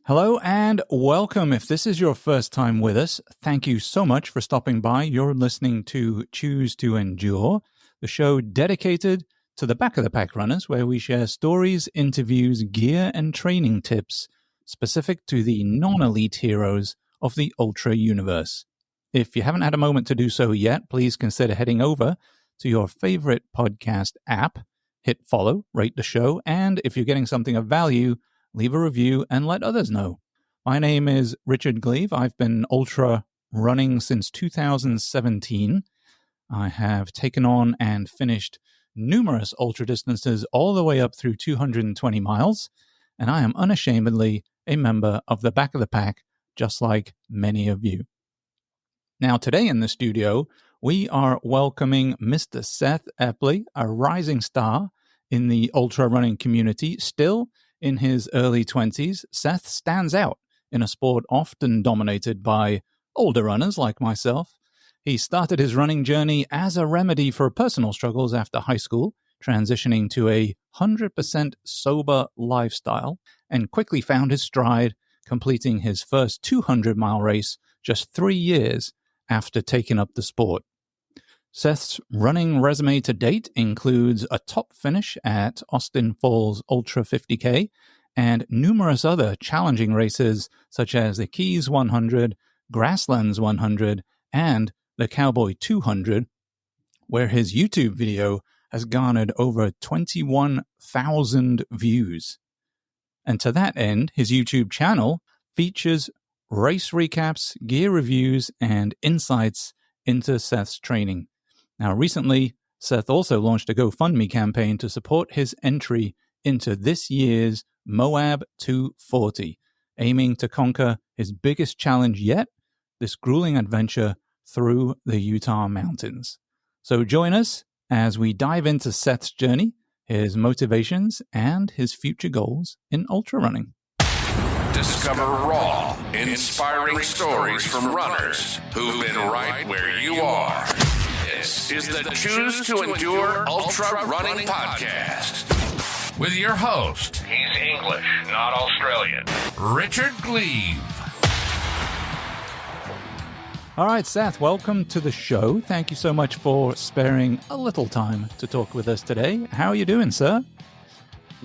Hello and welcome. If this is your first time with us, thank you so much for stopping by. You're listening to Choose to Endure, the show dedicated to the back of the pack runners, where we share stories, interviews, gear, and training tips specific to the non-elite heroes of the ultra universe. If you haven't had a moment to do so yet, please consider heading over to your favorite podcast app, hit follow, rate the show, and if you're getting something of value, leave a review and let others know. My name is Richard Gleave. I've been ultra running since 2017. I have taken on and finished numerous ultra distances all the way up through 220 miles, and I am unashamedly a member of the back of the pack, just like many of you. Now, today in the studio, we are welcoming Mr. Seth Epley, a rising star in the ultra running community, still in his early 20s. Seth stands out in a sport often dominated by older runners like myself. He started his running journey as a remedy for personal struggles after high school, transitioning to a 100% sober lifestyle, and quickly found his stride, completing his first 200-mile race just 3 years after taking up the sport. Seth's running resume to date includes a top finish at Austin Falls Ultra 50K and numerous other challenging races such as the Keys 100, Grasslands 100, and the Cowboy 200, where his YouTube video has garnered over 21,000 views. And to that end, his YouTube channel features race recaps, gear reviews, and insights into Seth's training. Now, recently, Seth also launched a GoFundMe campaign to support his entry into this year's Moab 240, aiming to conquer his biggest challenge yet, this grueling adventure through the Utah mountains. So join us as we dive into Seth's journey, his motivations, and his future goals in ultra running. Discover raw, inspiring stories from runners who've been right where you are. This is the Choose to Endure Ultra Running Podcast with your host. He's English, not Australian. Richard Gleave. All right, Seth, welcome to the show. Thank you so much for sparing a little time to talk with us today. How are you doing, sir?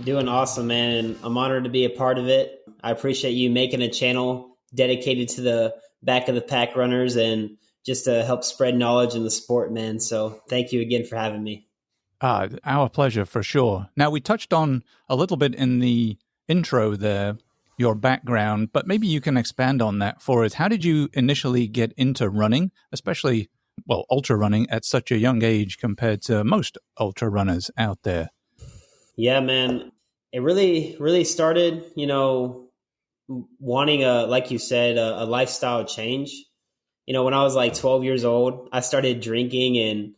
Doing awesome, man, and I'm honored to be a part of it. I appreciate you making a channel dedicated to the back of the pack runners and just to help spread knowledge in the sport, man. So thank you again for having me. Our pleasure, for sure. Now, we touched on a little bit in the intro there, your background, but maybe you can expand on that for us. How did you initially get into running, especially, ultra running at such a young age compared to most ultra runners out there? Yeah, man. It really started, wanting like you said, a lifestyle change. When I was like 12 years old, I started drinking and,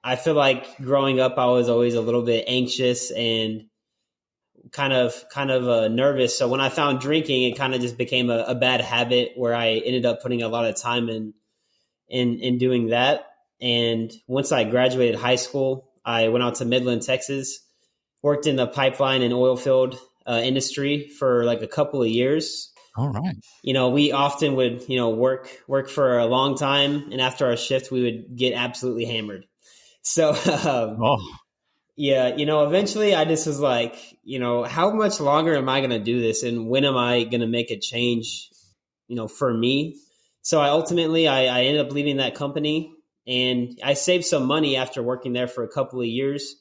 I feel like growing up, I was always a little bit anxious and kind of nervous. So when I found drinking, it kind of just became a bad habit where I ended up putting a lot of time in doing that. And once I graduated high school, I went out to Midland, Texas, worked in the pipeline and oil field industry for like a couple of years. All right. We often would, work for a long time. And after our shift, we would get absolutely hammered. So, yeah, eventually I just was like, how much longer am I going to do this? And when am I going to make a change, for me? So I ended up leaving that company and I saved some money after working there for a couple of years.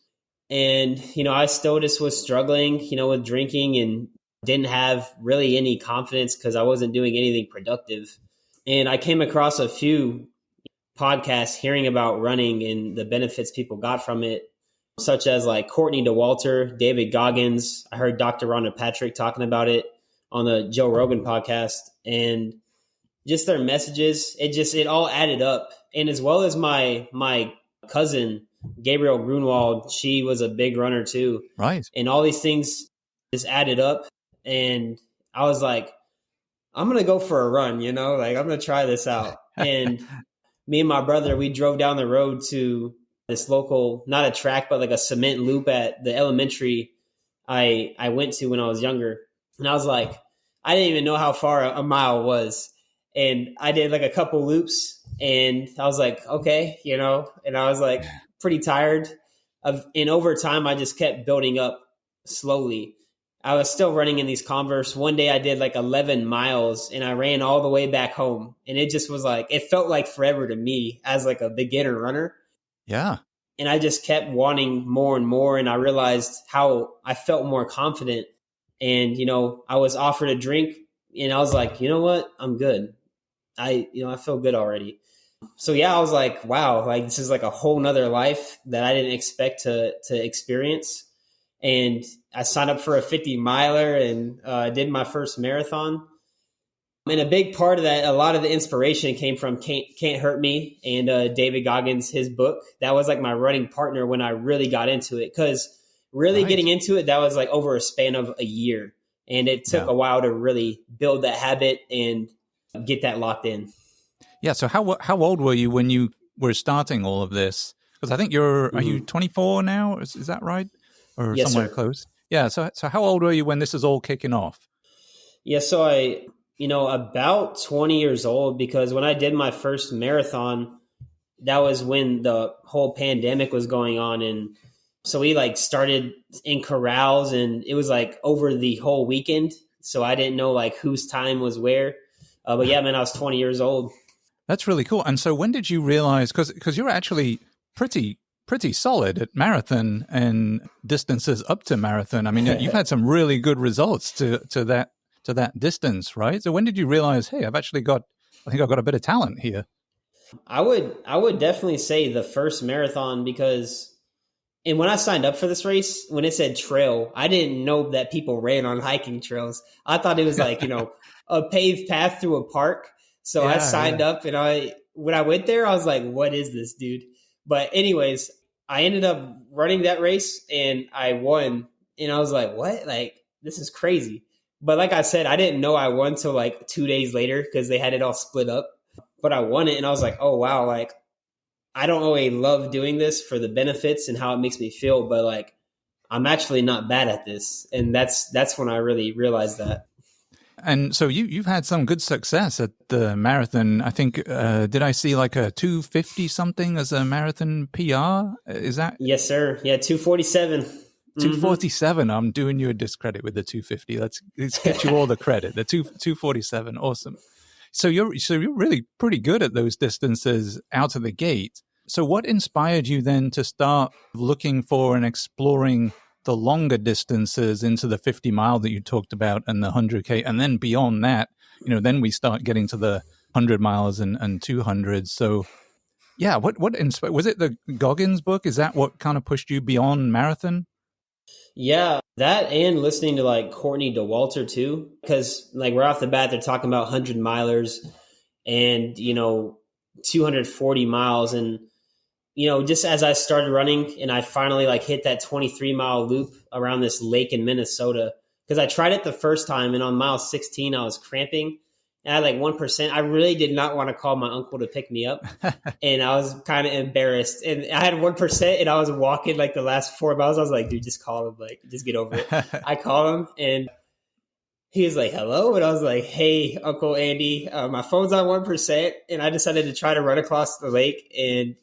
And, I still just was struggling, with drinking and didn't have really any confidence because I wasn't doing anything productive. And I came across a few podcasts hearing about running and the benefits people got from it, such as like Courtney Dewaulter, David Goggins. I heard Dr. Rhonda Patrick talking about it on the Joe Rogan podcast, and just their messages. It all added up. And as well as my cousin, Gabrielle Grunwald, she was a big runner too. Right. And all these things just added up. And I was like, I'm going to go for a run, I'm going to try this out. And me and my brother, we drove down the road to this local, not a track, but like a cement loop at the elementary I went to when I was younger. And I was like, I didn't even know how far a mile was. And I did like a couple loops and I was like, okay, and I was like pretty tired and over time, I just kept building up slowly. I was still running in these Converse. One day I did like 11 miles and I ran all the way back home. And it just was like, it felt like forever to me as like a beginner runner. Yeah. And I just kept wanting more and more. And I realized how I felt more confident. And, I was offered a drink and I was like, you know what? I'm good. I feel good already. So yeah, I was like, wow, like this is like a whole nother life that I didn't expect to experience. And I signed up for a 50 miler and did my first marathon. And a big part of that, a lot of the inspiration came from Can't Hurt Me and David Goggins, his book. That was like my running partner when I really got into it. Because really getting into it, that was like over a span of a year. And it took a while to really build that habit and get that locked in. Yeah. So how old were you when you were starting all of this? Because I think are you 24 now? Is that right? Or yes, somewhere sir. Close? Yeah. So how old were you when this is all kicking off? Yeah. So I, about 20 years old, because when I did my first marathon, that was when the whole pandemic was going on. And so we like started in corrals and it was like over the whole weekend. So I didn't know like whose time was where. But yeah, man, I was 20 years old. That's really cool. And so when did you realize, because you're actually pretty solid at marathon and distances up to marathon. I mean, you've had some really good results to that distance, right? So when did you realize, hey, I think I've got a bit of talent here? I would definitely say the first marathon and when I signed up for this race, when it said trail, I didn't know that people ran on hiking trails. I thought it was like, a paved path through a park. So I signed up and when I went there, I was like, what is this, dude? But anyways, I ended up running that race and I won. And I was like, what? Like, this is crazy. But like I said, I didn't know I won till like 2 days later because they had it all split up. But I won it and I was like, oh, wow. Like, I don't really love doing this for the benefits and how it makes me feel. But like, I'm actually not bad at this. And that's when I really realized that. And so you've had some good success at the marathon. I think, did I see like a 250 something as a marathon PR? Is that? Yes, sir. Yeah, 247. 247. I'm doing you a discredit with the 250. Let's get you all the credit. The 247. Awesome. So you're really pretty good at those distances out of the gate. So what inspired you then to start looking for and exploring the longer distances into the 50 mile that you talked about and the 100K, and then beyond that, then we start getting to the 100 miles and 200. So yeah, what inspired, was it the Goggins book? Is that what kind of pushed you beyond marathon? Yeah, that and listening to like Courtney Dewaulter too, because like right off the bat, they're talking about 100 milers and, 240 miles. And, just as I started running and I finally like hit that 23-mile loop around this lake in Minnesota, because I tried it the first time and on mile 16, I was cramping. I had like 1%. I really did not want to call my uncle to pick me up. And I was kind of embarrassed. And I had 1% and I was walking like the last 4 miles. I was like, dude, just call him. Like, just get over it. I call him and he was like, hello. And I was like, hey, Uncle Andy, my phone's on 1%. And I decided to try to run across the lake. And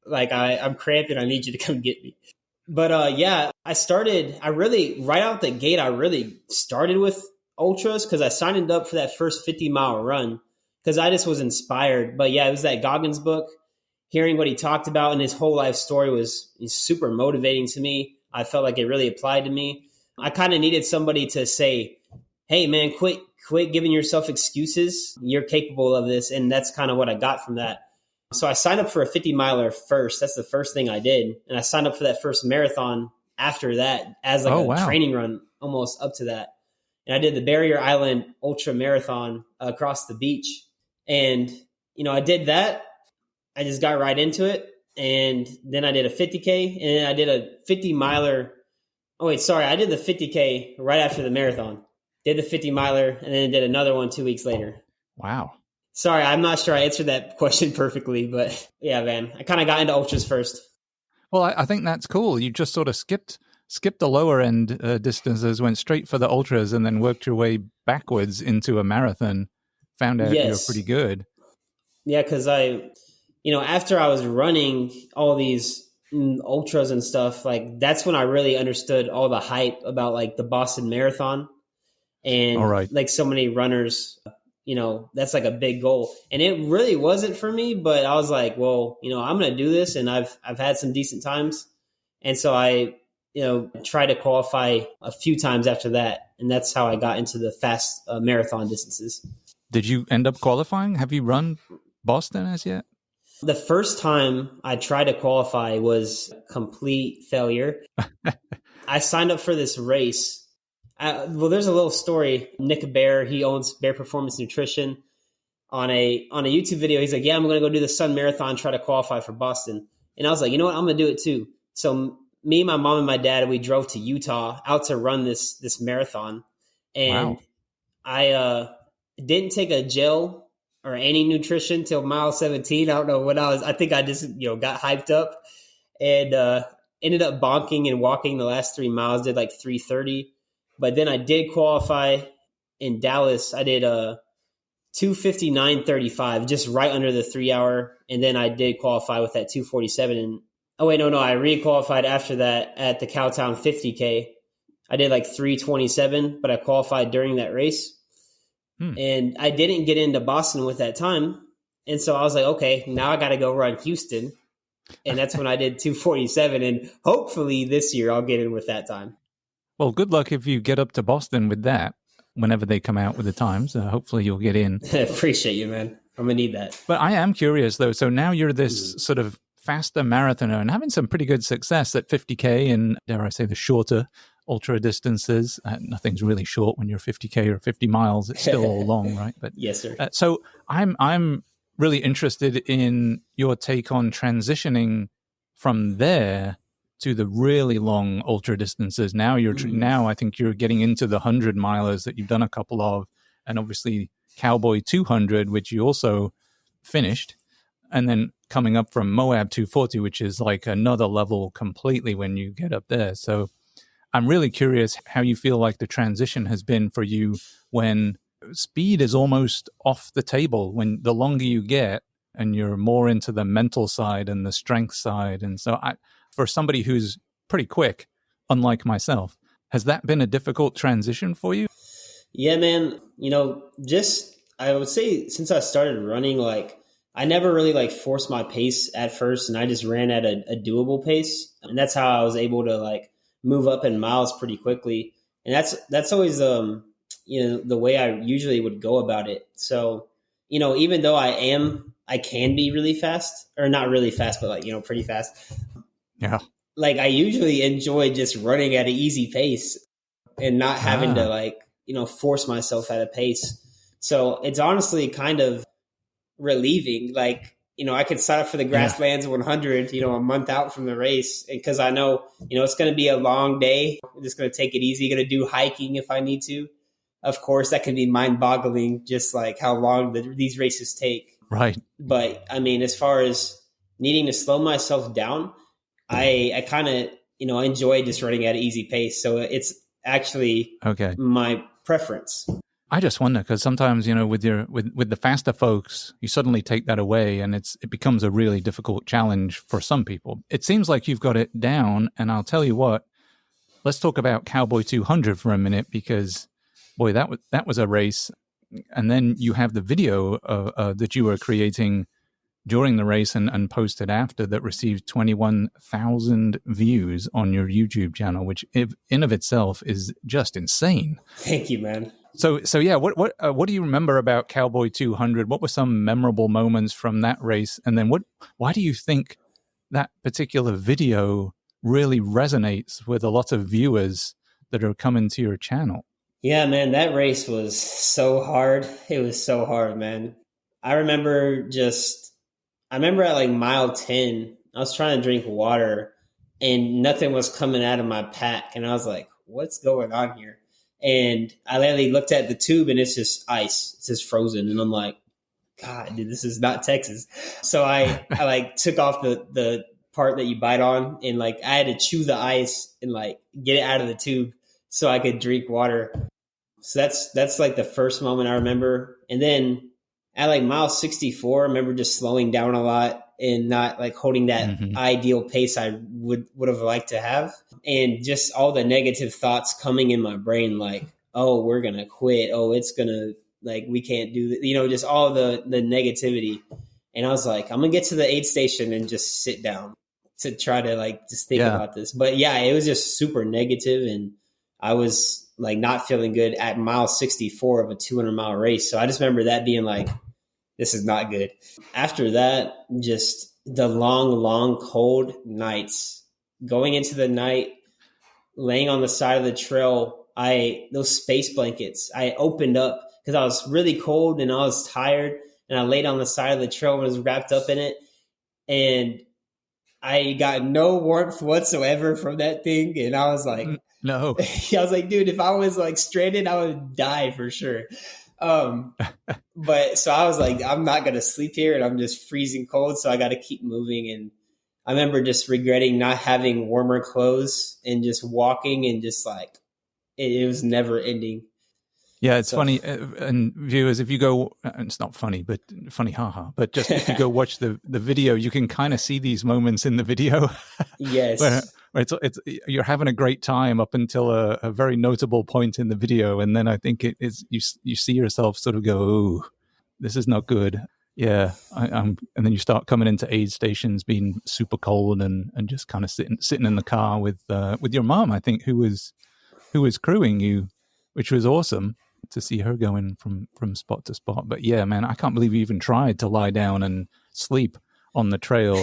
like, I'm cramping. I need you to come get me. But yeah, right out the gate, I really started with ultras because I signed up for that first 50-mile run because I just was inspired. But yeah, it was that Goggins book. Hearing what he talked about and his whole life story was super motivating to me. I felt like it really applied to me. I kind of needed somebody to say, hey man, quit giving yourself excuses. You're capable of this. And that's kind of what I got from that. So I signed up for a 50-miler first. That's the first thing I did. And I signed up for that first marathon after that as like a training run almost up to that. And I did the Barrier Island Ultra Marathon across the beach. And, I did that. I just got right into it. And then I did a 50K and then I did a 50-miler. Oh, wait, sorry. I did the 50K right after the marathon. Did the 50-miler and then did another one 2 weeks later. Wow. Sorry, I'm not sure I answered that question perfectly, but yeah, man, I kind of got into ultras first. Well, I think that's cool. You just sort of skipped skipped the lower end distances, went straight for the ultras, and then worked your way backwards into a marathon. Found out you were pretty good. Yeah, because after I was running all these ultras and stuff, like that's when I really understood all the hype about like the Boston Marathon. And like so many runners, that's like a big goal. And it really wasn't for me, but I was like, well, I'm going to do this. And I've had some decent times. And so I, tried to qualify a few times after that. And that's how I got into the fast marathon distances. Did you end up qualifying? Have you run Boston as yet? The first time I tried to qualify was a complete failure. I signed up for this race. There's a little story. Nick Bear, he owns Bear Performance Nutrition. On a YouTube video, he's like, yeah, I'm going to go do the Sun Marathon, try to qualify for Boston. And I was like, you know what? I'm going to do it too. So me, my mom, and my dad, we drove to Utah out to run this marathon. And I didn't take a gel or any nutrition till mile 17. I don't know what I think I just, got hyped up and ended up bonking and walking the last 3 miles, did like 3:30. But then I did qualify in Dallas. I did 2:59:35, just right under the 3 hour. And then I did qualify with that 2:47. And I re-qualified after that at the Cowtown 50K. I did like 3:27, but I qualified during that race. And I didn't get into Boston with that time. And so I was like, okay, now I got to go run Houston. And that's when I did 2:47. And hopefully this year I'll get in with that time. Well, good luck if you get up to Boston with that, whenever they come out with the times. Hopefully you'll get in. Appreciate you, man. I'm going to need that. But I am curious, though. So now you're this sort of faster marathoner and having some pretty good success at 50K and, dare I say, the shorter ultra distances. Nothing's really short when you're 50K or 50 miles. It's still all long, right? But yes, sir. So I'm really interested in your take on transitioning from there to the really long ultra distances. Now now I think you're getting into the 100 milers that you've done a couple of, and obviously Cowboy 200, which you also finished, and then coming up from Moab 240, which is like another level completely when you get up there. So I'm really curious how you feel like the transition has been for you when speed is almost off the table, when the longer you get and you're more into the mental side and the strength side. And so for somebody who's pretty quick, unlike myself, has that been a difficult transition for you? Yeah, man. I would say since I started running, like I never really forced my pace at first, and I just ran at a doable pace. And that's how I was able to move up in miles pretty quickly. And that's always, the way I usually would go about it. So, even though I can be really fast, or not really fast, but pretty fast. Yeah. I usually enjoy just running at an easy pace and not having to force myself at a pace. So it's honestly kind of relieving. I could sign up for the Grasslands 100, a month out from the race, because I know, it's going to be a long day. I'm just going to take it easy. Going to do hiking if I need to. Of course, that can be mind-boggling, just how long these races take. Right. But I mean, as far as needing to slow myself down, I kind of, enjoy just running at an easy pace. So it's actually my preference. I just wonder, because sometimes, with the faster folks, you suddenly take that away and it becomes a really difficult challenge for some people. It seems like you've got it down. And I'll tell you what, let's talk about Cowboy 200 for a minute, because boy, that was a race. And then you have the video that you were creating during the race and posted after that received 21,000 views on your YouTube channel, which in of itself is just insane. Thank you, man. So yeah, what do you remember about Cowboy 200? What were some memorable moments from that race? And then why do you think that particular video really resonates with a lot of viewers that are coming to your channel? Yeah, man, that race was so hard. It was so hard, man. I remember at mile 10, I was trying to drink water and nothing was coming out of my pack. And I was like, what's going on here? And I literally looked at the tube and it's just ice. It's just frozen. And I'm like, God, dude, this is not Texas. So I took off the part that you bite on, and like I had to chew the ice and like get it out of the tube so I could drink water. So that's like the first moment I remember. And then at like mile 64, I remember just slowing down a lot and not like holding that ideal pace I would have liked to have. And just all the negative thoughts coming in my brain, like, oh, we're going to quit. Oh, it's going to, like, we can't do that. You know, just all the negativity. And I was like, I'm going to get to the aid station and just sit down to try to like just think about this. But yeah, it was just super negative, and I was like not feeling good at mile 64 of a 200-mile race. So I just remember that being like, this is not good. After that, just the long, cold nights, going into the night, laying on the side of the trail, those space blankets, I opened up because I was really cold and I was tired, and I laid on the side of the trail and was wrapped up in it. And I got no warmth whatsoever from that thing. And I was like, no, I was like, dude, if I was like stranded, I would die for sure. But so I was like, I'm not going to sleep here, and I'm just freezing cold. So I got to keep moving. And I remember just regretting not having warmer clothes and just walking, and just like, it was never ending. Yeah, it's funny. And viewers, if you go, it's not funny, but funny, haha. But just if you go watch the video, you can kind of see these moments in the video. Yes. where it's you're having a great time up until a very notable point in the video. And then I think it is, you see yourself sort of go, oh, this is not good. Yeah. And then you start coming into aid stations being super cold and just kind of sitting in the car with your mom, I think, who was crewing you, which was awesome to see her going from spot to spot. But yeah, man, I can't believe you even tried to lie down and sleep on the trail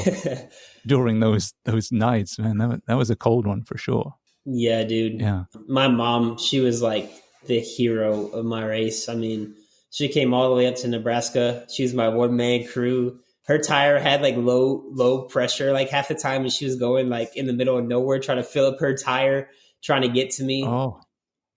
during those nights, man. That was a cold one for sure. Yeah, dude. Yeah. My mom, she was like the hero of my race. I mean, she came all the way up to Nebraska. She was my one-man crew. Her tire had like low pressure like half the time, and she was going like in the middle of nowhere trying to fill up her tire, trying to get to me. Oh.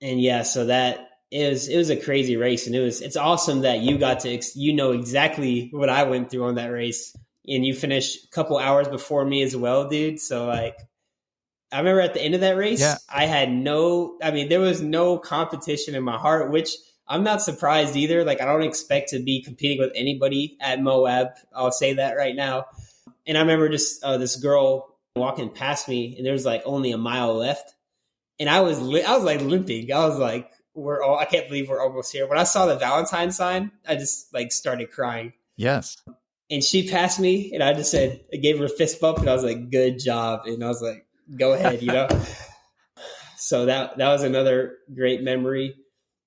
And yeah, so that it was a crazy race, and it's awesome that you got to exactly what I went through on that race, and you finished a couple hours before me as well, dude. So like, I remember at the end of that race, I had there was no competition in my heart, which I'm not surprised either. Like, I don't expect to be competing with anybody at Moab. I'll say that right now. And I remember just this girl walking past me, and there was like only a mile left. And I was like limping. I was like, I can't believe we're almost here. When I saw the Valentine sign, I just like started crying. Yes. And she passed me, and I gave her a fist bump, and I was like, good job. And I was like, go ahead, you know? So that was another great memory.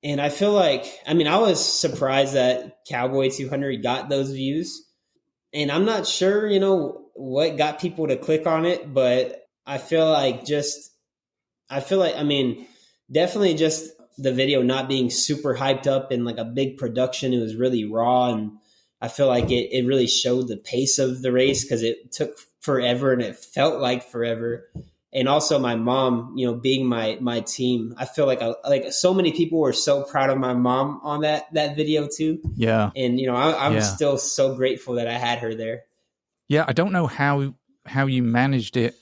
And I feel like, I was surprised that Cowboy 200 got those views. And I'm not sure, what got people to click on it, but I feel like definitely just the video not being super hyped up in like a big production. It was really raw, and I feel like it really showed the pace of the race, because it took forever and it felt like forever. And also my mom, being my team, I feel like so many people were so proud of my mom on that video too. Yeah. And, I'm still so grateful that I had her there. Yeah. I don't know how you managed it,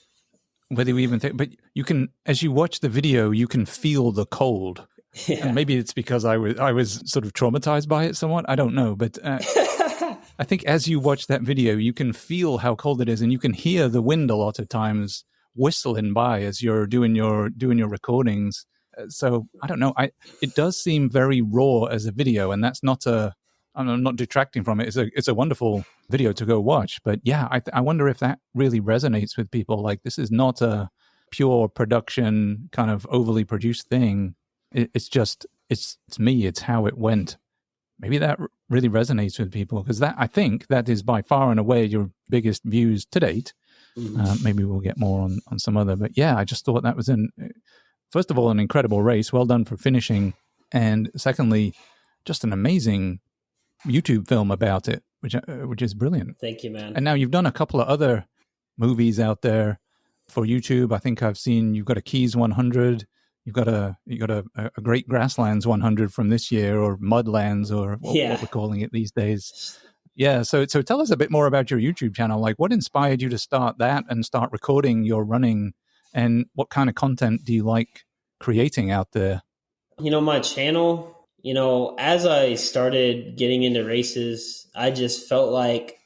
whether you even think, but you can, as you watch the video, you can feel the cold. Yeah. And maybe it's because I was sort of traumatized by it somewhat. I don't know. But I think as you watch that video, you can feel how cold it is, and you can hear the wind a lot of times whistling by as you're doing your recordings. So I don't know. It does seem very raw as a video, and that's I'm not detracting from it. It's a wonderful video to go watch. But yeah, I wonder if that really resonates with people. Like, this is not a pure production kind of overly produced thing. It's me. It's how it went. Maybe that really resonates with people, because I think that is by far and away your biggest views to date. Maybe we'll get more on some other, but yeah, I just thought that was first of all, an incredible race. Well done for finishing. And secondly, just an amazing YouTube film about it, which is brilliant. Thank you, man. And now you've done a couple of other movies out there for YouTube. I think I've seen you've got a Keys 100. You've got a Great Grasslands 100 from this year, or Mudlands, or what we're calling it these days. Yeah. So tell us a bit more about your YouTube channel. Like, what inspired you to start that and start recording your running, and what kind of content do you like creating out there? My channel, as I started getting into races, I just felt like,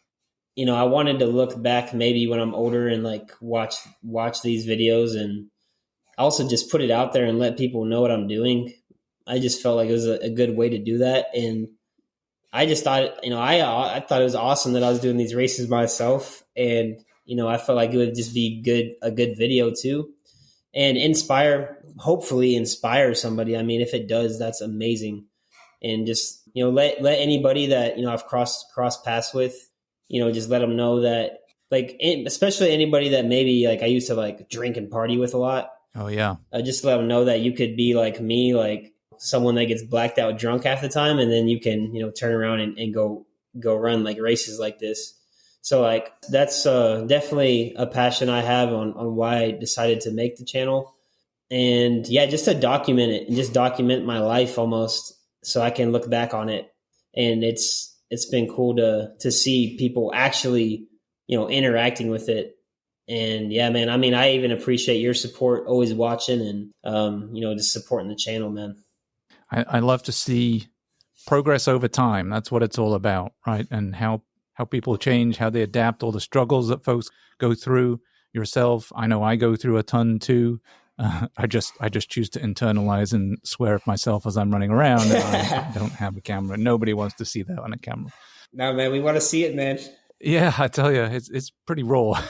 I wanted to look back maybe when I'm older and like watch these videos, and also just put it out there and let people know what I'm doing. I just felt like it was a good way to do that. And I just thought, I thought it was awesome that I was doing these races myself. And, I felt like it would just be a good video too, and hopefully inspire somebody. I mean, if it does, that's amazing. And just, let anybody that, I've crossed paths with, just let them know that, like, especially anybody that maybe like I used to like drink and party with a lot. Oh yeah. Just let them know that you could be like me, like someone that gets blacked out drunk half the time, and then you can, turn around and go run like races like this. So like that's definitely a passion I have on why I decided to make the channel. And yeah, just to document it and just document my life almost, so I can look back on it. And it's been cool to see people actually, interacting with it. And yeah, man, I mean, I even appreciate your support, always watching and, just supporting the channel, man. I love to see progress over time. That's what it's all about, right? And how people change, how they adapt, all the struggles that folks go through. Yourself, I know I go through a ton too. I just choose to internalize and swear at myself as I'm running around. And I don't have a camera. Nobody wants to see that on a camera. No, man, we want to see it, man. Yeah, I tell you, it's pretty raw.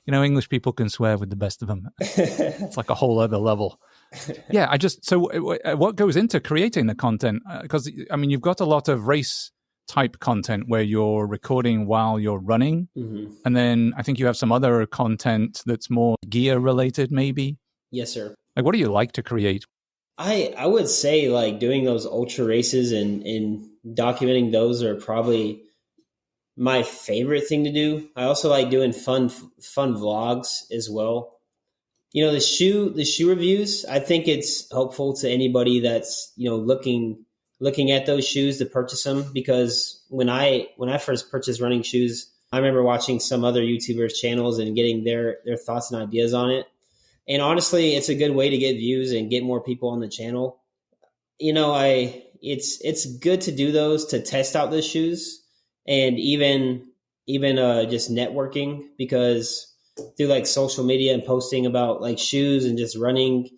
English people can swear with the best of them. It's like a whole other level. Yeah, so what goes into creating the content? Because, I mean, you've got a lot of race type content where you're recording while you're running. Mm-hmm. And then I think you have some other content that's more gear related, maybe. Yes, sir. Like, what do you like to create? I would say like doing those ultra races and documenting those are probably my favorite thing to do. I also like doing fun vlogs as well. The shoe reviews, I think it's helpful to anybody that's, looking at those shoes to purchase them, because when I first purchased running shoes, I remember watching some other YouTubers' channels and getting their thoughts and ideas on it. And honestly, it's a good way to get views and get more people on the channel. It's good to do those to test out the shoes, and even just networking, because through like social media and posting about like shoes and just running,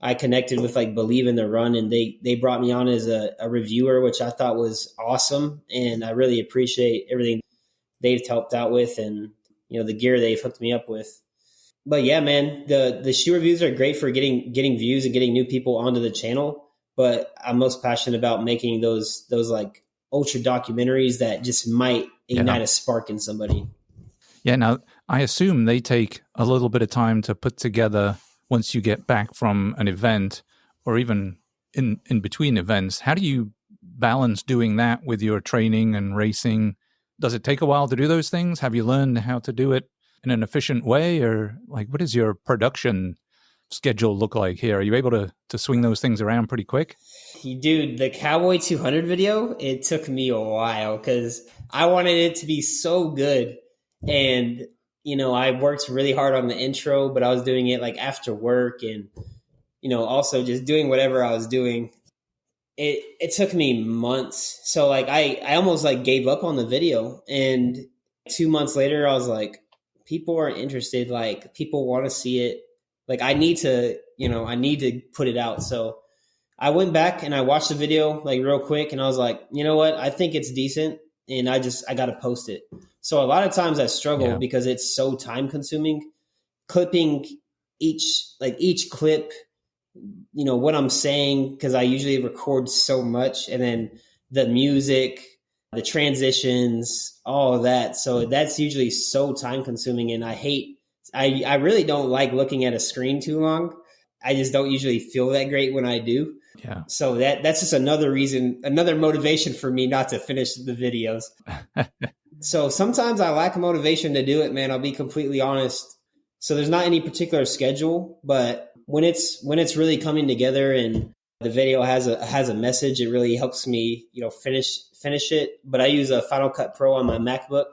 I connected with like Believe in the Run, and they brought me on as a reviewer, which I thought was awesome. And I really appreciate everything they've helped out with, and, the gear they've hooked me up with. But yeah, man, the shoe reviews are great for getting views and getting new people onto the channel. But I'm most passionate about making those like ultra documentaries that just might ignite a spark in somebody. Yeah. Now, I assume they take a little bit of time to put together once you get back from an event, or even in between events. How do you balance doing that with your training and racing? Does it take a while to do those things? Have you learned how to do it in an efficient way? Or like, what does your production schedule look like here? Are you able to swing those things around pretty quick? Dude, the Cowboy 200 video, it took me a while because I wanted it to be so good. And, I worked really hard on the intro, but I was doing it like after work and, also just doing whatever I was doing. It took me months. So like I almost like gave up on the video, and 2 months later I was like, people are interested. Like, people want to see it. Like, I need to put it out. So I went back and I watched the video like real quick, and I was like, you know what? I think it's decent, and I got to post it. So a lot of times I struggle because it's so time consuming, clipping each clip, what I'm saying, because I usually record so much, and then the music, the transitions, all of that. So that's usually so time consuming, and I really don't like looking at a screen too long. I just don't usually feel that great when I do. Yeah. So that's just another reason, another motivation for me not to finish the videos. So sometimes I lack motivation to do it, man. I'll be completely honest. So there's not any particular schedule, but when it's really coming together and The video has a message. It really helps me, finish it. But I use a Final Cut Pro on my MacBook,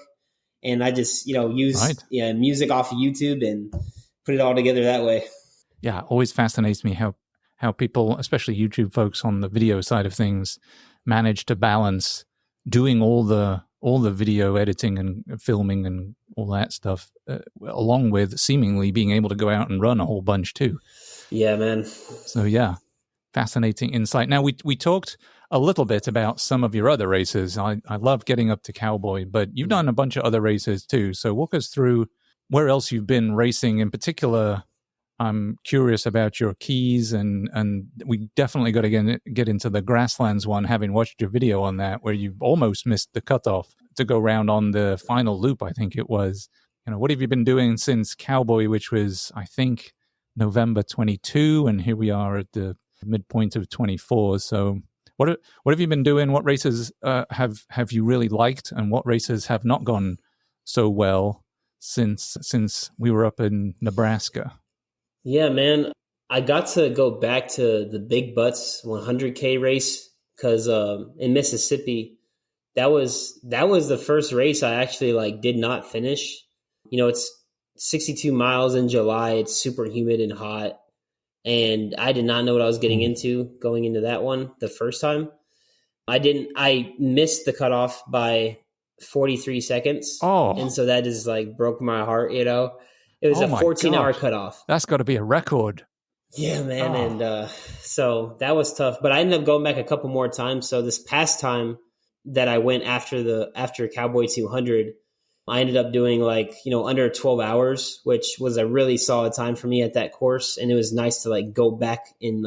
and I just, use music off of YouTube and put it all together that way. Yeah, always fascinates me how people, especially YouTube folks on the video side of things, manage to balance doing all the video editing and filming and all that stuff, along with seemingly being able to go out and run a whole bunch too. Yeah, man. So yeah, fascinating insight. Now we talked a little bit about some of your other races. I love getting up to Cowboy, but you've done a bunch of other races too. So walk us through where else you've been racing. In particular, I'm curious about your keys, and we definitely got to get into the Grasslands one, having watched your video on that, where you almost missed the cutoff to go round on the final loop, I think it was. What have you been doing since Cowboy, which was, I think, November 22, and here we are at the midpoint of 24. So what have you been doing? What races have you really liked, and what races have not gone so well since we were up in Nebraska? Yeah, man, I got to go back to the Big Butts 100K race because in Mississippi, that was the first race I actually did not finish. It's 62 miles in July. It's super humid and hot, and I did not know what I was getting into going into that one the first time. I missed the cutoff by 43 seconds. Oh, and so that just broke my heart. It was a 14-hour cutoff. That's got to be a record. Yeah, man. Oh. And so that was tough. But I ended up going back a couple more times. So this past time that I went after Cowboy 200, I ended up doing under 12 hours, which was a really solid time for me at that course. And it was nice to go back and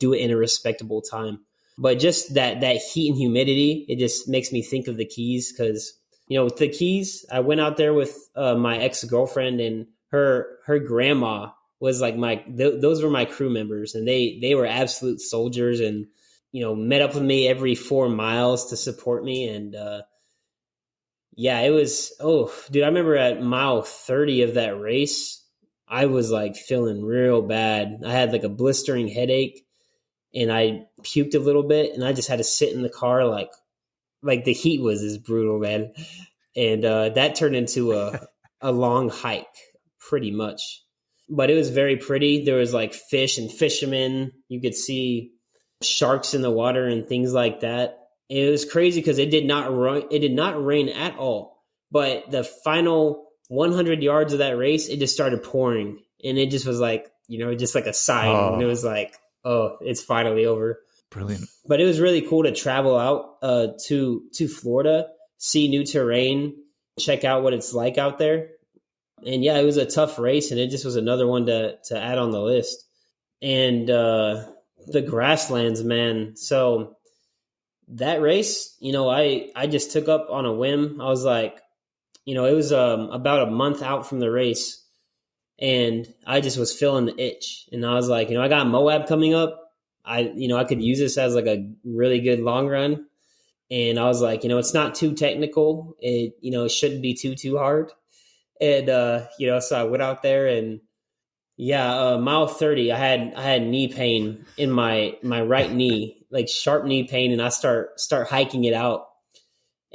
do it in a respectable time. But just that heat and humidity, it just makes me think of the Keys because, with the Keys, I went out there with my ex-girlfriend, and her grandma was those were my crew members, and they were absolute soldiers, and met up with me every 4 miles to support me. And yeah, it was, dude, I remember at mile 30 of that race, I was feeling real bad. I had a blistering headache, and I puked a little bit, and I just had to sit in the car like the heat was as brutal, man. And that turned into a long hike pretty much. But it was very pretty. There was fish and fishermen. You could see sharks in the water and things like that. It was crazy because it did not rain at all. But the final 100 yards of that race, it just started pouring. And it just was just a sign. Oh. And it was it's finally over. Brilliant. But it was really cool to travel out to Florida, see new terrain, check out what it's like out there. And yeah, it was a tough race, and it just was another one to add on the list. And the Grasslands, man. So that race, I just took up on a whim. I was it was about a month out from the race, and I just was feeling the itch. And I was I got Moab coming up. I could use this as a really good long run. And I was it's not too technical. It, it shouldn't be too hard. And, so I went out there, and mile 30, I had knee pain in my right knee, sharp knee pain. And I start hiking it out.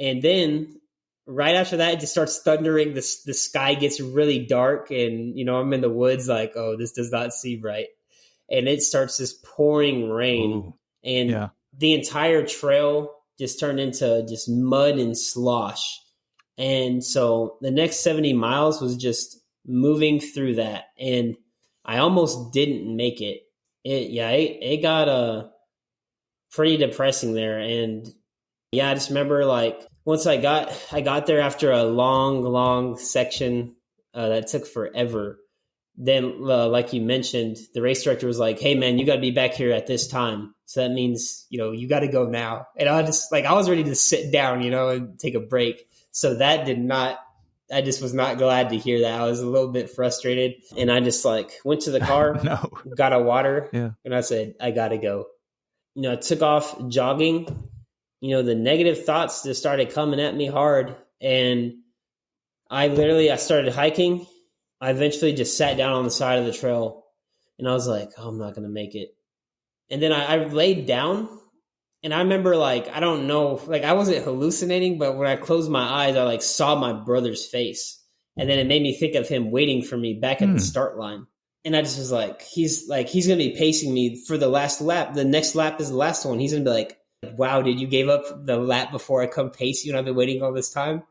And then right after that, it just starts thundering. The sky gets really dark, and, I'm in the woods this does not seem right. And it starts this pouring rain. Ooh. And the entire trail just turned into just mud and slosh. And so the next 70 miles was just moving through that. And I almost didn't make it. It got pretty depressing there. And I just remember once I got there after a long section that took forever. Then, like you mentioned, the race director was hey, man, you got to be back here at this time. So that means, you got to go now. And I just I was ready to sit down, and take a break. So I just was not glad to hear that. I was a little bit frustrated, and I just went to the car, got a water, and I said, I got to go. I took off jogging. The negative thoughts just started coming at me hard, and I started hiking. I eventually just sat down on the side of the trail, and I was I'm not going to make it. And then I laid down, and I remember, like, I don't know, like, I wasn't hallucinating, but when I closed my eyes, I like saw my brother's face. And then it made me think of him waiting for me back at the start line. And I just was like, he's going to be pacing me for the last lap. The next lap is the last one. He's going to be like, wow, dude, you gave up the lap before I come pace you, and I've been waiting all this time.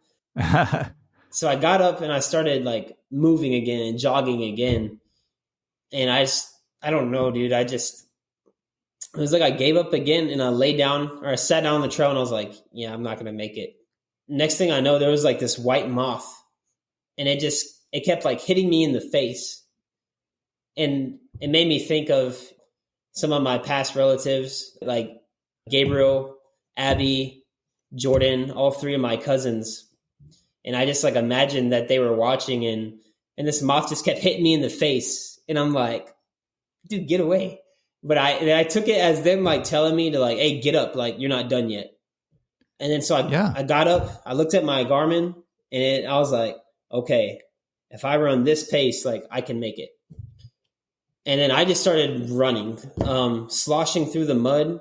So I got up and I started like moving again and jogging again. And I don't know, dude. It was like I gave up again, and I laid down, or I sat down on the trail, and I was like, yeah, I'm not going to make it. Next thing I know, there was like this white moth, and it kept like hitting me in the face. And it made me think of some of my past relatives, like Gabriel, Abby, Jordan, all three of my cousins. And I just like imagined that they were watching, and this moth just kept hitting me in the face. And I'm like, dude, get away. But I took it as them like telling me to like, hey, get up, like you're not done yet. And then so I got up, I looked at my Garmin, and I was like, okay, if I run this pace, like I can make it. And then I just started running, sloshing through the mud.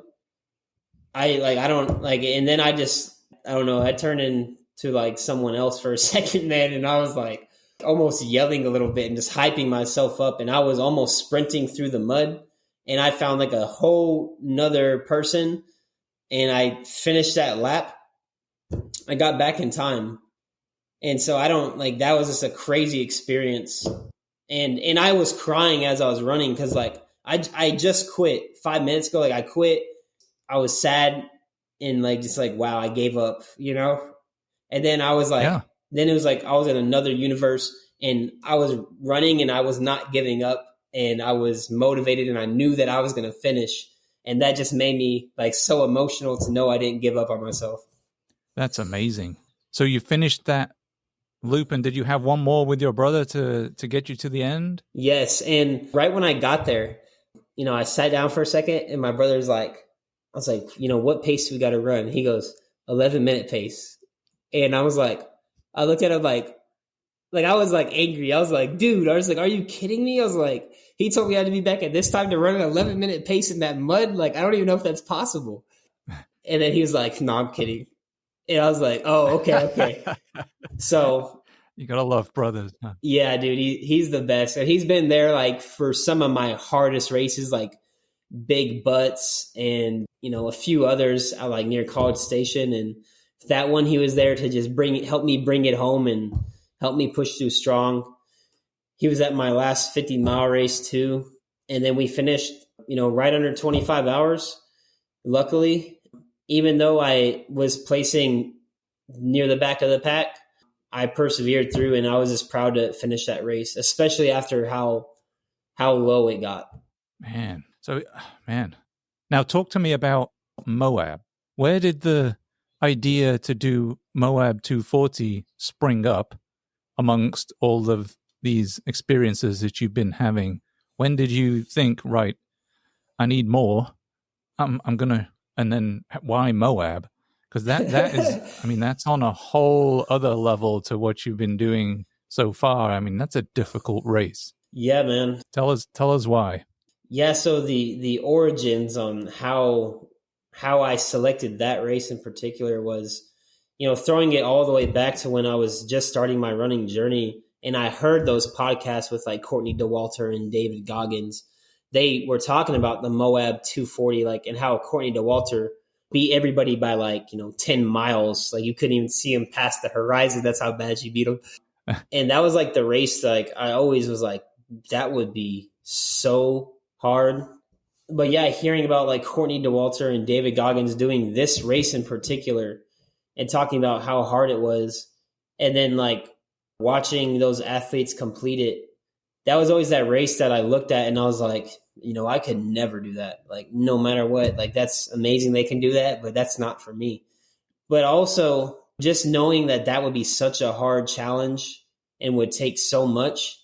And then I don't know, I turned into like someone else for a second, man. And I was like almost yelling a little bit and just hyping myself up. And I was almost sprinting through the mud. And I found like a whole nother person, and I finished that lap. I got back in time. And so that was just a crazy experience. And I was crying as I was running, because like I just quit 5 minutes ago. Like I quit. I was sad and like just like, wow, I gave up, you know? And then I was like, then it was like I was in another universe, and I was running and I was not giving up, and I was motivated, and I knew that I was going to finish. And that just made me like so emotional to know I didn't give up on myself. That's amazing. So you finished that loop, and did you have one more with your brother to get you to the end? Yes. And right when I got there, you know, I sat down for a second, and my brother's like, I was like, you know, what pace do we got to run? He goes, 11-minute pace. And I was like, I looked at him like I was like angry. I was like, dude, I was like, are you kidding me? I was like, he told me I had to be back at this time to run an 11-minute pace in that mud. Like, I don't even know if that's possible. And then he was like, no, I'm kidding. And I was like, oh, okay. So you gotta love brothers, huh? Yeah, dude, he's the best. And he's been there like for some of my hardest races, like Big Butts and, you know, a few others like near College Station. And that one, he was there to just help me bring it home and help me push through strong. He was at my last 50-mile race too. And then we finished, you know, right under 25 hours. Luckily, even though I was placing near the back of the pack, I persevered through, and I was just proud to finish that race, especially after how low it got. Man. Now talk to me about Moab. Where did the idea to do Moab 240 spring up amongst all of these experiences that you've been having? When did you think, right, I need more? I'm going to, and then why Moab? Because that is, I mean, that's on a whole other level to what you've been doing so far. I mean, that's a difficult race. Yeah, man. Tell us why. Yeah, so the origins on how I selected that race in particular was, you know, throwing it all the way back to when I was just starting my running journey, and I heard those podcasts with like Courtney Dewaulter and David Goggins. They were talking about the Moab 240, like, and how Courtney Dewaulter beat everybody by like, you know, 10 miles. Like you couldn't even see him past the horizon. That's how bad she beat him. And that was like the race. Like I always was like, that would be so hard. But yeah, hearing about like Courtney Dewaulter and David Goggins doing this race in particular and talking about how hard it was, and then like watching those athletes complete it, that was always that race that I looked at and I was like, you know, I could never do that. Like no matter what, like that's amazing they can do that, but that's not for me. But also just knowing that that would be such a hard challenge and would take so much,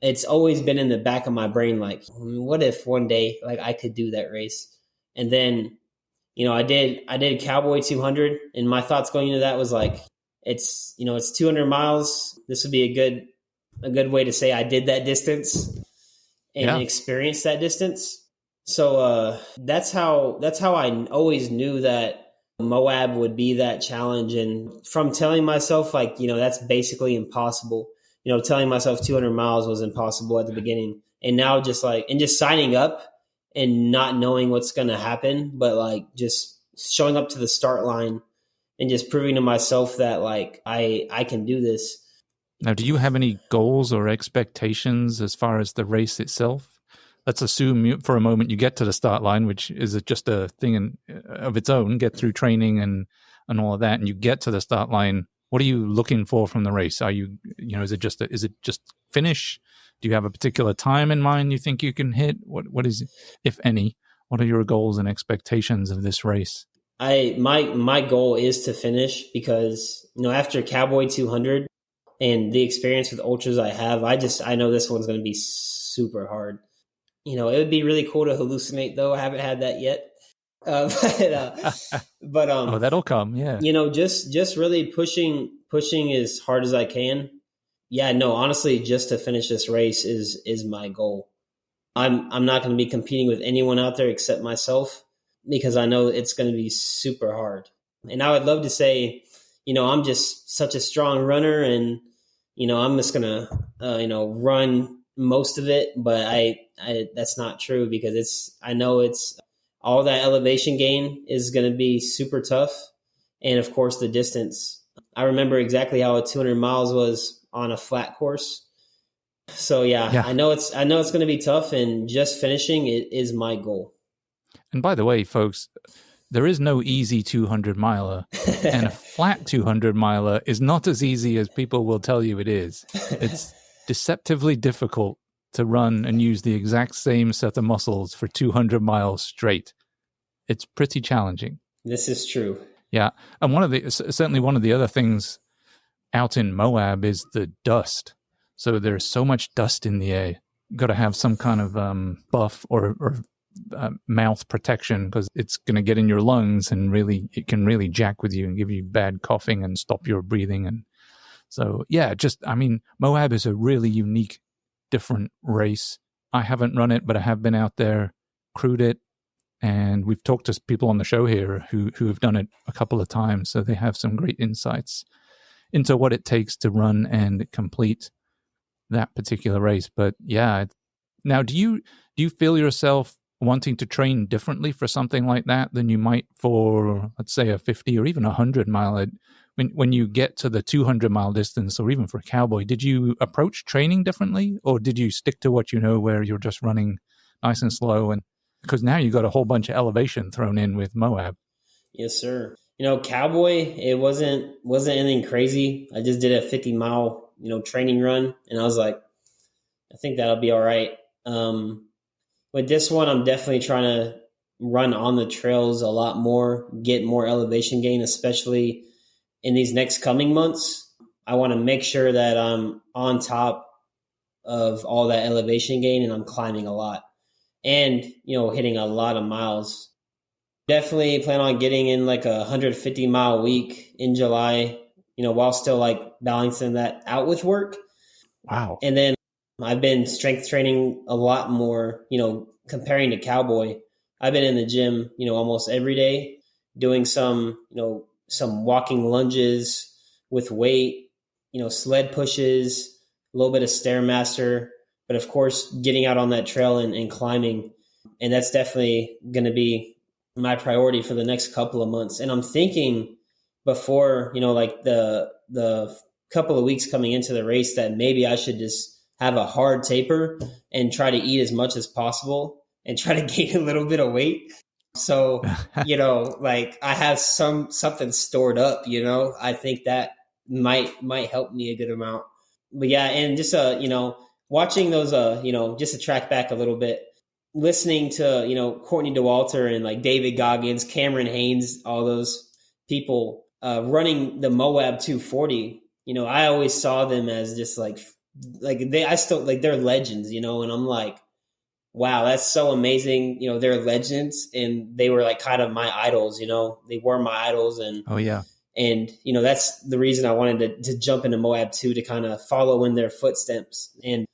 it's always been in the back of my brain, like, what if one day like I could do that race? And then, you know, I did Cowboy 200, and my thoughts going into that was like, it's, you know, it's 200 miles. This would be a good way to say I did that distance and experienced that distance. So that's how I always knew that Moab would be that challenge. And from telling myself like, that's basically impossible, telling myself 200 miles was impossible at the beginning. And now just signing up and not knowing what's going to happen, but like just showing up to the start line and just proving to myself that like I can do this. Now, do you have any goals or expectations as far as the race itself? Let's assume for a moment you get to the start line, which is just a thing of its own, get through training and all of that, and you get to the start line. What are you looking for from the race? Are you, is it just finish? Do you have a particular time in mind you think you can hit? What is, if any, what are your goals and expectations of this race? My goal is to finish because, after Cowboy 200 and the experience with ultras I have, I know this one's going to be super hard. It would be really cool to hallucinate, though. I haven't had that yet. But oh, that'll come. Yeah. Just really pushing as hard as I can. Yeah, no, honestly, just to finish this race is my goal. I'm not going to be competing with anyone out there except myself because I know it's going to be super hard. And I would love to say, I'm just such a strong runner and, I'm just going to, run most of it, but I that's not true because I know it's all that elevation gain is going to be super tough. And of course the distance, I remember exactly how a 200 miles was on a flat course. So yeah. I know it's going to be tough, and just finishing it is my goal. And by the way, folks, there is no easy 200 miler, and a flat 200 miler is not as easy as people will tell you it is. It's deceptively difficult to run and use the exact same set of muscles for 200 miles straight. It's pretty challenging. This is true. Yeah. And certainly one of the other things out in Moab is the dust. So there's so much dust in the air. You've got to have some kind of buff or mouth protection because it's going to get in your lungs and it can really jack with you and give you bad coughing and stop your breathing. And so, yeah, Moab is a really unique, different race. I haven't run it, but I have been out there, crewed it, and we've talked to people on the show here who have done it a couple of times, so they have some great insights into what it takes to run and complete that particular race. But yeah, now do you feel yourself wanting to train differently for something like that than you might for, let's say, a 50 or even 100 mile? When you get to the 200 mile distance, or even for Cowboy, did you approach training differently, or did you stick to what where you're just running nice and slow? And because now you got a whole bunch of elevation thrown in with Moab. Yes, sir. Cowboy, it wasn't anything crazy. I just did a 50 mile, training run, and I was like, I think that'll be all right. With this one, I'm definitely trying to run on the trails a lot more, get more elevation gain, especially in these next coming months. I want to make sure that I'm on top of all that elevation gain and I'm climbing a lot and, hitting a lot of miles. Definitely plan on getting in like a 150 mile week in July, while still like balancing that out with work. Wow. And then I've been strength training a lot more, comparing to Cowboy. I've been in the gym, almost every day doing some walking lunges with weight, sled pushes, a little bit of Stairmaster, but of course getting out on that trail and climbing. And that's definitely going to be my priority for the next couple of months. And I'm thinking before, like the couple of weeks coming into the race, that maybe I should just have a hard taper and try to eat as much as possible and try to gain a little bit of weight. So, like I have something stored up, I think that might help me a good amount. But yeah, and just, watching those, just to track back a little bit, listening to, Courtney Dewaulter and like David Goggins, Cameron Haynes, all those people running the Moab 240, I always saw them as just they're legends, and I'm like, wow, that's so amazing. They're legends, and they were like kind of my idols, they were my idols. And oh yeah. And, that's the reason I wanted to jump into Moab 2, to kind of follow in their footsteps and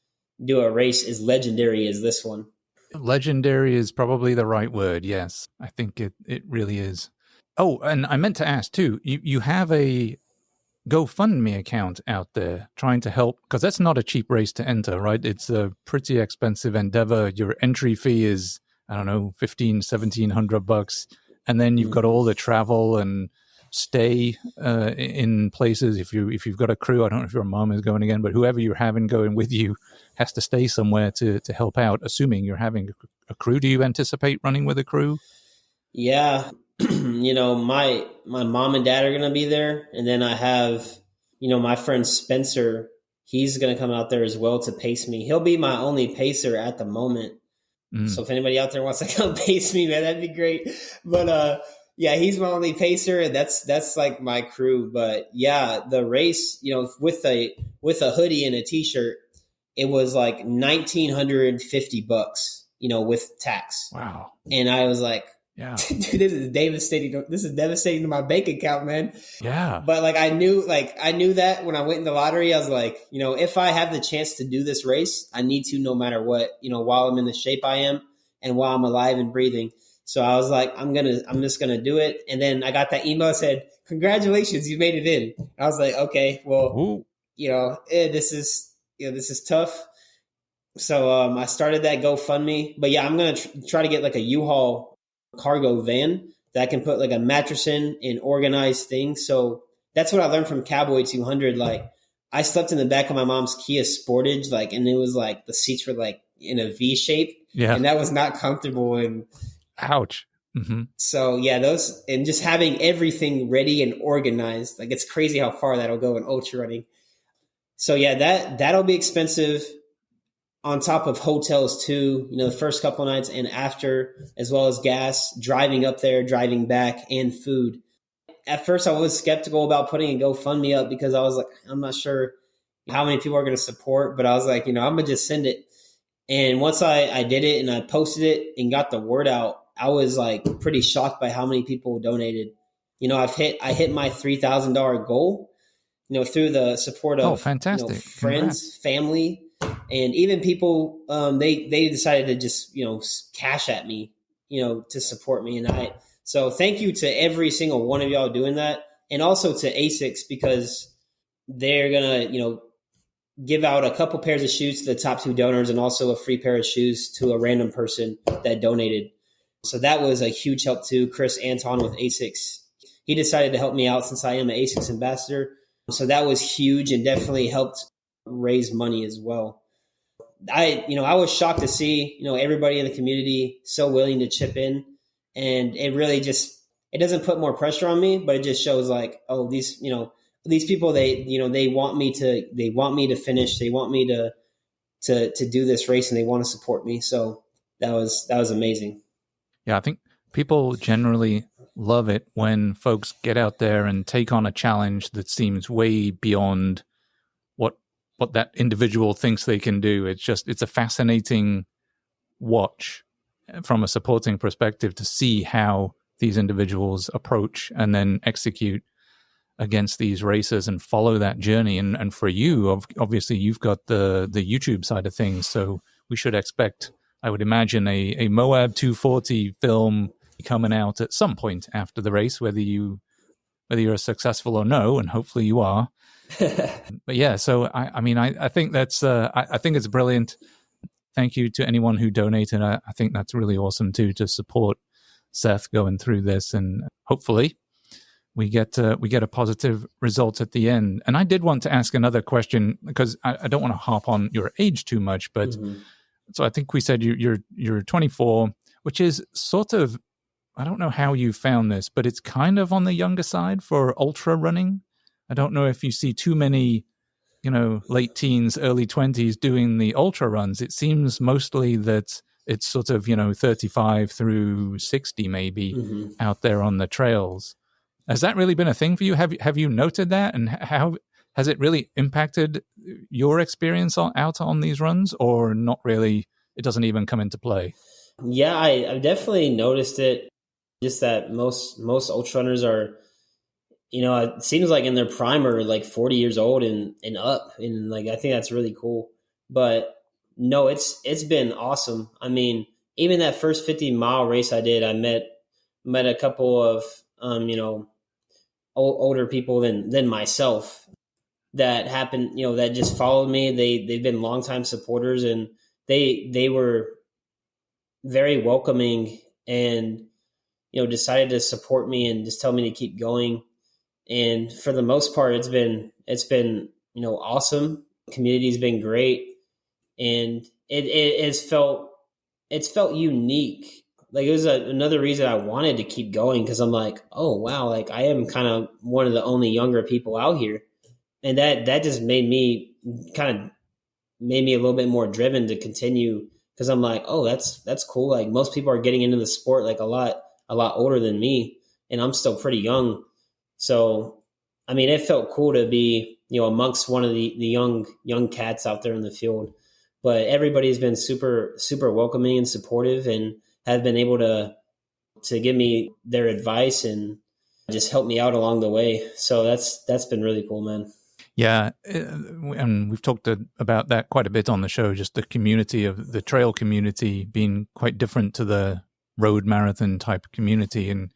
do a race as legendary as this one. Legendary is probably the right word. Yes, I think it really is. Oh, and I meant to ask too, you have a GoFundMe account out there trying to help, because that's not a cheap race to enter, right? It's a pretty expensive endeavor. Your entry fee is, I don't know, $1,700. And then you've got all the travel and stay in places. If you've got a crew, I don't know if your mom is going again, but whoever you're having going with you has to stay somewhere to help out, assuming you're having a crew. Do you anticipate running with a crew? Yeah. My mom and dad are going to be there. And then I have, my friend Spencer, he's going to come out there as well to pace me. He'll be my only pacer at the moment. So if anybody out there wants to come pace me, man, that'd be great. But, yeah, he's my only pacer, and that's like my crew. But yeah, the race, with a hoodie and a t-shirt, it was like $1,950, with tax. Wow. And I was like, yeah, dude, this is devastating. This is devastating to my bank account, man. Yeah. But I knew that when I went in the lottery, I was like, if I have the chance to do this race, I need to, no matter what, while I'm in the shape I am and while I'm alive and breathing. So I was like, I'm just going to do it. And then I got that email that said, congratulations, you made it in. I was like, okay, well, this is tough. So I started that GoFundMe. But yeah, I'm going to try to get like a U-Haul cargo van that I can put like a mattress in and organize things. So that's what I learned from Cowboy 200. Like I slept in the back of my mom's Kia Sportage, and it was like the seats were like in a V shape. Yeah. And that was not comfortable. And ouch. Mm-hmm. So yeah, those, and just having everything ready and organized, like it's crazy how far that'll go in ultra running. So yeah, that'll be expensive. On top of hotels too, the first couple of nights and after, as well as gas, driving up there, driving back, and food. At first, I was skeptical about putting a GoFundMe up because I was like, I'm not sure how many people are going to support, but I was like, I'm going to just send it. And once I did it and I posted it and got the word out, I was like pretty shocked by how many people donated. I hit my $3,000 goal, through the support of fantastic. Friends, family. And even people, they decided to just, cash at me, to support me. And so thank you to every single one of y'all doing that. And also to ASICS, because they're going to, give out a couple pairs of shoes to the top 2 donors and also a free pair of shoes to a random person that donated. So that was a huge help too. Chris Anton with ASICS, he decided to help me out since I am an ASICS ambassador. So that was huge and definitely helped raise money as well. I was shocked to see, everybody in the community so willing to chip in, and it really it doesn't put more pressure on me, but it just shows like, oh, these people, they want me to finish. They want me to do this race, and they want to support me. So that was amazing. Yeah. I think people generally love it when folks get out there and take on a challenge that seems way beyond what that individual thinks they can do. It's a fascinating watch from a supporting perspective to see how these individuals approach and then execute against these races and follow that journey. And for you, obviously you've got the YouTube side of things. So we should expect, I would imagine, a Moab 240 film coming out at some point after the race, whether you're successful or no, and hopefully you are. But yeah, so I think that's I think it's brilliant. Thank you to anyone who donated. I think that's really awesome too, to support Seth going through this, and hopefully we get a positive result at the end. And I did want to ask another question, because I don't want to harp on your age too much, but so I think we said you're 24, which is sort of, I don't know how you found this, but it's kind of on the younger side for ultra running. I don't know if you see too many, late teens, early 20s doing the ultra runs. It seems mostly that it's sort of, 35 through 60 maybe out there on the trails. Has that really been a thing for you? Have you noted that? And how has it really impacted your experience out on these runs, or not really? It doesn't even come into play? Yeah, I've definitely noticed it. Just that most ultra runners are, it seems like in their prime are like 40 years old and up. And like, I think that's really cool. But no, it's been awesome. I mean, even that first 50-mile race I did, I met a couple of, older people than myself that happened, that just followed me. They've been longtime supporters, and they were very welcoming and, decided to support me and just tell me to keep going. And for the most part, it's been, awesome. Community's been great. And it's felt unique. Like, it was another reason I wanted to keep going, because I'm like, oh wow, like I am kind of one of the only younger people out here, and that just made me a little bit more driven to continue, because I'm like, oh, that's cool. Like, most people are getting into the sport like a lot older than me, and I'm still pretty young. So, I mean, it felt cool to be, amongst one of the young cats out there in the field. But everybody's been super, super welcoming and supportive, and have been able to give me their advice and just help me out along the way. So that's been really cool, man. Yeah. And we've talked about that quite a bit on the show, just the community of the trail community being quite different to the road marathon type community, and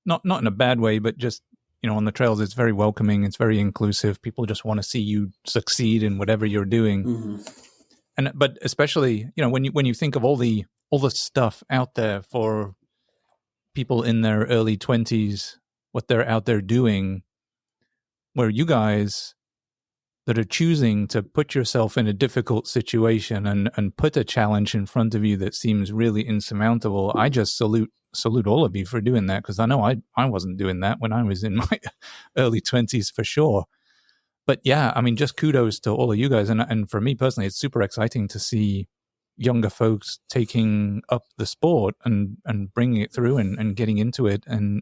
not in a bad way, but just, on the trails, it's very welcoming. It's very inclusive. People just want to see you succeed in whatever you're doing. Mm-hmm. But especially, when you think of all the stuff out there for people in their early 20s, what they're out there doing, where you guys that are choosing to put yourself in a difficult situation and put a challenge in front of you that seems really insurmountable, I just salute all of you for doing that, because I know I wasn't doing that when I was in my early 20s for sure. But yeah, I mean, just kudos to all of you guys. And for me personally, it's super exciting to see younger folks taking up the sport and bringing it through and getting into it and,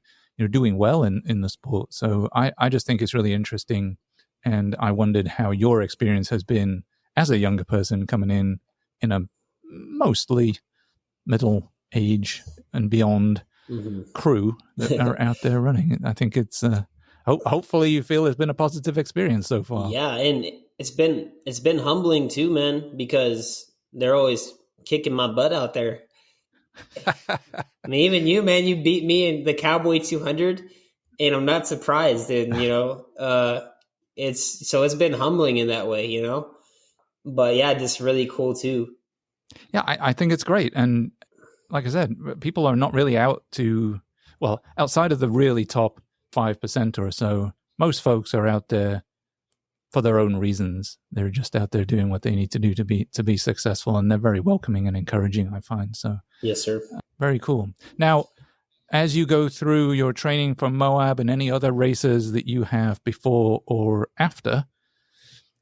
doing well in the sport. So I just think it's really interesting. And I wondered how your experience has been as a younger person coming in a mostly middle age and beyond crew that are out there running. I think it's hopefully you feel it's been a positive experience so far. Yeah, and it's been humbling too, man, because they're always kicking my butt out there. I mean, even you, man, you beat me in the Cowboy 200, and I'm not surprised. And it's been humbling in that way, But yeah, just really cool too. Yeah, I think it's great. And like I said, people are not really out to, well, outside of the really top 5% or so, most folks are out there for their own reasons. They're just out there doing what they need to do to be successful, and they're very welcoming and encouraging, I find. So yes, sir. Very cool. Now, as you go through your training for Moab and any other races that you have before or after,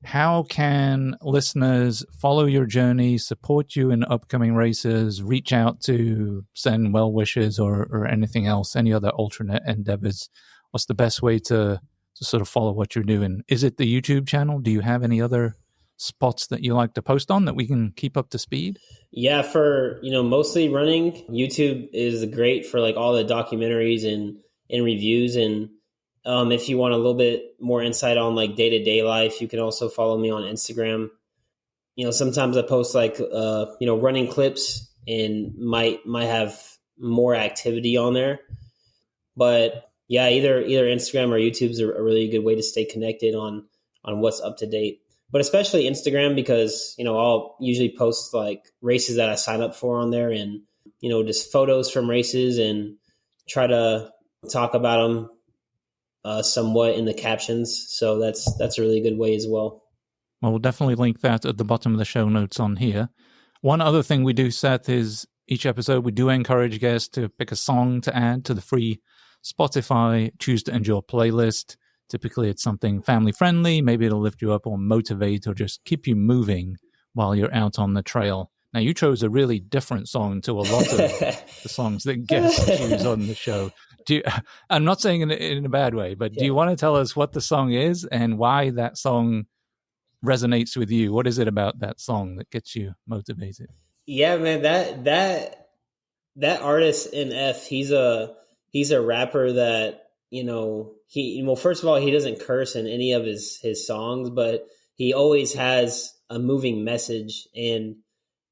how can listeners follow your journey, support you in upcoming races, reach out to send well wishes or anything else, any other alternate endeavors? What's the best way to sort of follow what you're doing? Is it the YouTube channel? Do you have any other spots that you like to post on that we can keep up to speed? Yeah, for, mostly running, YouTube is great for like all the documentaries and reviews. And if you want a little bit more insight on like day-to-day life, you can also follow me on Instagram. Sometimes I post like, running clips and might have more activity on there. But yeah, either Instagram or YouTube is a really good way to stay connected on what's up to date. But especially Instagram, because, I'll usually post like races that I sign up for on there, and, just photos from races, and try to talk about them somewhat in the captions. So that's a really good way as well. Well, we'll definitely link that at the bottom of the show notes on here. One other thing we do, Seth, is each episode we do encourage guests to pick a song to add to the free Spotify Choose to Endure playlist. Typically, it's something family-friendly. Maybe it'll lift you up or motivate or just keep you moving while you're out on the trail. Now, you chose a really different song to a lot of the songs that guests choose on the show. I'm not saying it in a bad way, but do you want to tell us what the song is and why that song resonates with you? What is it about that song that gets you motivated? Yeah, man, that artist NF, he's a rapper that, first of all, he doesn't curse in any of his songs, but he always has a moving message. And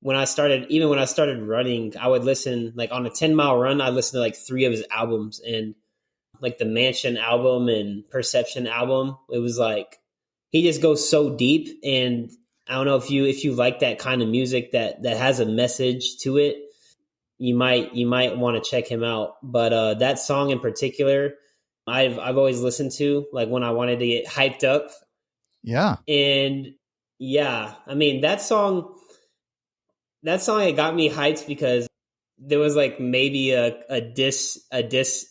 when I started running, I would listen, like on a 10-mile run, I listened to like 3 of his albums, and like the Mansion album and Perception album. It was like, he just goes so deep. And I don't know if you like that kind of music that has a message to it, you might want to check him out. But that song in particular, I've always listened to, like when I wanted to get hyped up. Yeah. And yeah, I mean, that song, it got me hyped because there was like maybe a diss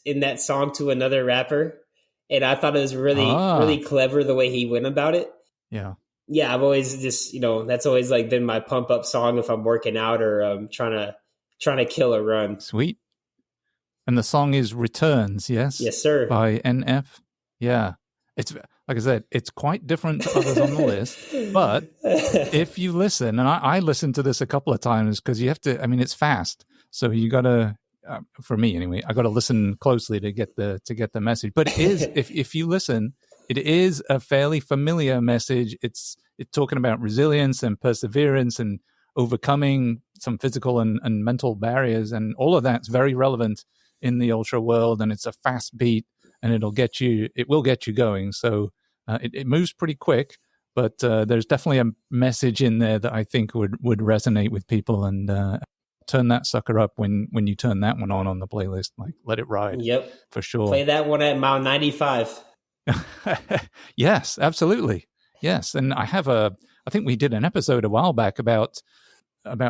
in that song to another rapper. And I thought it was really clever the way he went about it. Yeah. Yeah. I've always just, that's always like been my pump up song if I'm working out or trying to kill a run. Sweet. And the song is Returns, yes? Yes, sir. By NF. Yeah. It's, like I said, it's quite different to others on the list. But if you listen, and I listened to this a couple of times because you have to, I mean, it's fast. So you got to, for me anyway, I got to listen closely to get the message. But it is, if you listen, it is a fairly familiar message. It's talking about resilience and perseverance and overcoming some physical and mental barriers. And all of that's very relevant in the ultra world. And it's a fast beat, and it will get you going. So it moves pretty quick, but there's definitely a message in there that I think would resonate with people. And turn that sucker up when you turn that one on the playlist. Like, let it ride. Yep, for sure. Play that one at mile 95. Yes, absolutely. Yes, and I think we did an episode a while back about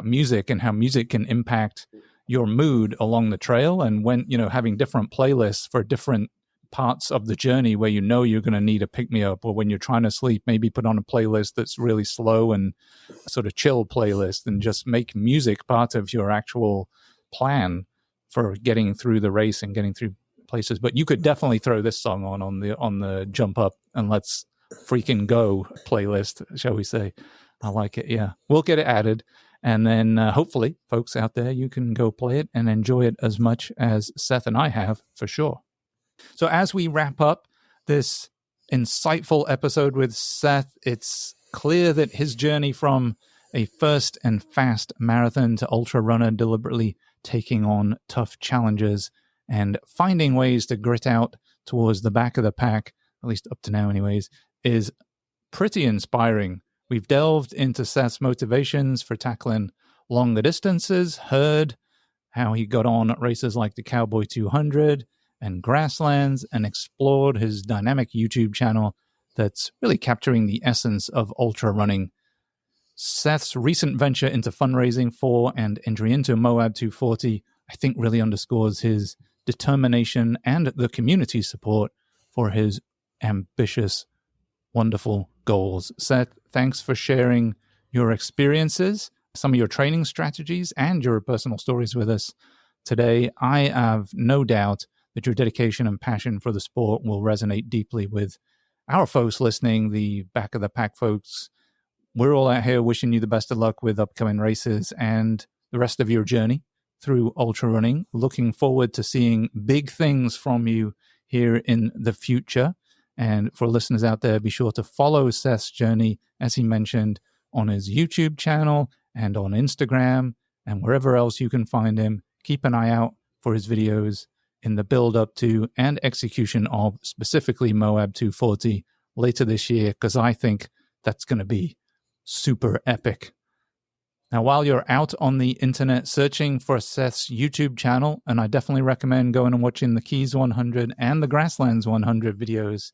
music and how music can impact your mood along the trail, and when having different playlists for different parts of the journey where you're going to need a pick-me-up, or when you're trying to sleep, maybe put on a playlist that's really slow and sort of chill playlist, and just make music part of your actual plan for getting through the race and getting through places. But you could definitely throw this song on the jump up and let's freaking go playlist, shall we say. I like it. Yeah, we'll get it added, and then hopefully folks out there, you can go play it and enjoy it as much as Seth and I have, for sure. So as we wrap up this insightful episode with Seth, it's clear that his journey from a first and fast marathon to ultra runner, deliberately taking on tough challenges and finding ways to grit out towards the back of the pack, at least up to now anyways, is pretty inspiring. We've delved into Seth's motivations for tackling longer distances, heard how he got on at races like the Cowboy 200 and Grasslands, and explored his dynamic YouTube channel that's really capturing the essence of ultra running. Seth's recent venture into fundraising for and entry into Moab 240, I think, really underscores his determination and the community support for his ambitious, wonderful goals. Seth, thanks for sharing your experiences, some of your training strategies, and your personal stories with us today. I have no doubt that your dedication and passion for the sport will resonate deeply with our folks listening, the back of the pack folks. We're all out here wishing you the best of luck with upcoming races and the rest of your journey through ultra running. Looking forward to seeing big things from you here in the future. And for listeners out there, be sure to follow Seth's journey, as he mentioned, on his YouTube channel and on Instagram and wherever else you can find him. Keep an eye out for his videos in the build up to and execution of specifically Moab 240 later this year, because I think that's going to be super epic. Now, while you're out on the internet searching for Seth's YouTube channel, and I definitely recommend going and watching the Keys 100 and the Grasslands 100 videos,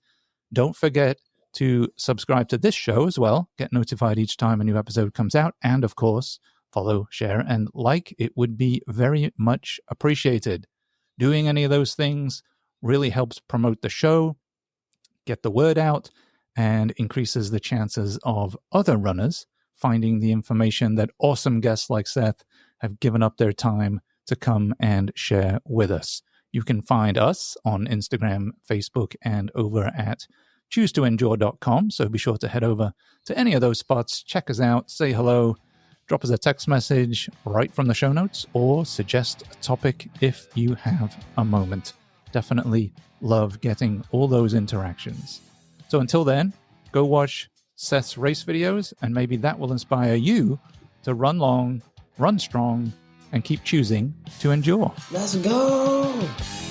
don't forget to subscribe to this show as well, get notified each time a new episode comes out, and of course, follow, share, and like. It would be very much appreciated. Doing any of those things really helps promote the show, get the word out, and increases the chances of other runners finding the information that awesome guests like Seth have given up their time to come and share with us. You can find us on Instagram, Facebook, and over at choosetoendure.com. So be sure to head over to any of those spots, check us out, say hello, drop us a text message right from the show notes, or suggest a topic if you have a moment. Definitely love getting all those interactions. So until then, go watch Seth's race videos, and maybe that will inspire you to run long, run strong, and keep choosing to endure. Let's go!